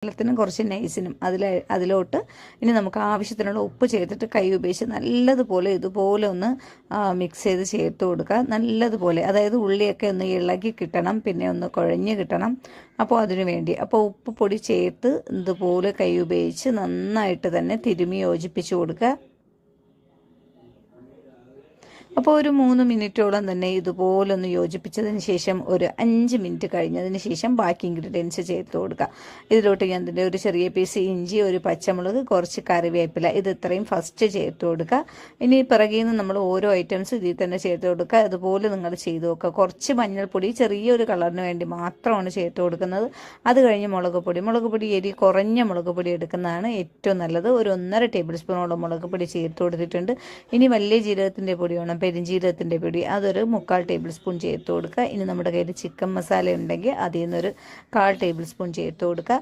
വെള്ളത്തിനും കുറച്ച് നൈസിനും അതിലോട്ട് ഇനി നമുക്ക് ആവശ്യത്തിനുള്ള ഉപ്പ് ചേർത്തിട്ട് കൈ ഉപയോഗിച്ച് നല്ലതുപോലെ ഇതുപോലെ ഒന്ന് മിക്സ് ചെയ്ത് ചേർത്ത് കൊടുക്കുക. നല്ലതുപോലെ, അതായത് ഉള്ളിയൊക്കെ ഒന്ന് ഇളകി കിട്ടണം, പിന്നെ ഒന്ന് കുഴഞ്ഞ് കിട്ടണം. അപ്പോൾ അതിനു വേണ്ടി ഉപ്പ് പൊടി ചേർത്ത് ഇതുപോലെ കൈ ഉപയോഗിച്ച് നന്നായിട്ട് തന്നെ തിരുമ്മി യോജിപ്പിച്ച് കൊടുക്കുക. അപ്പോൾ ഒരു 3 മിനിറ്റോളം തന്നെ ഇതുപോലെ ഒന്ന് യോജിപ്പിച്ചതിന് ശേഷം ഒരു 5 മിനിറ്റ് കഴിഞ്ഞതിന് ശേഷം ബാക്കി ഇൻഗ്രീഡിയൻസ് ചേർത്ത് കൊടുക്കുക. ഇതിലോട്ട് ഞാൻ ഇതിൻ്റെ ഒരു ചെറിയ പീസ് ഇഞ്ചി, ഒരു പച്ചമുളക്, കുറച്ച് കറിവേപ്പില, ഇത് ഇത്രയും ഫസ്റ്റ് ചേർത്ത് കൊടുക്കുക. ഇനി പിറകിൽ നിന്ന് നമ്മൾ ഓരോ ഐറ്റംസ് ഇതിൽ തന്നെ ചേർത്ത് കൊടുക്കുക. അതുപോലെ നിങ്ങൾ ചെയ്ത് നോക്കുക. കുറച്ച് മഞ്ഞൾപ്പൊടി ചെറിയൊരു കളറിന് വേണ്ടി മാത്രമാണ് ചേർത്ത് കൊടുക്കുന്നത്. അത് കഴിഞ്ഞ് മുളക് പൊടി എരി കുറഞ്ഞ മുളക് പൊടി എടുക്കുന്നതാണ് ഏറ്റവും നല്ലത്. ഒരു 1.5 ടേബിൾ സ്പൂണോളം മുളക് പൊടി ചേർത്ത് കൊടുത്തിട്ടുണ്ട്. ഇനി വലിയ ജീരകത്തിൻ്റെ പൊടി വേണം, പെരിഞ്ജീരകത്തിൻ്റെ പൊടി, അതൊരു 3/4 ടേബിൾ സ്പൂൺ ചേർത്ത് കൊടുക്കുക. ഇനി നമ്മുടെ കയ്യിൽ ചിക്കൻ മസാല ഉണ്ടെങ്കിൽ അതിൽ നിന്നൊരു 1/4 ടേബിൾ സ്പൂൺ ചേർത്ത് കൊടുക്കുക.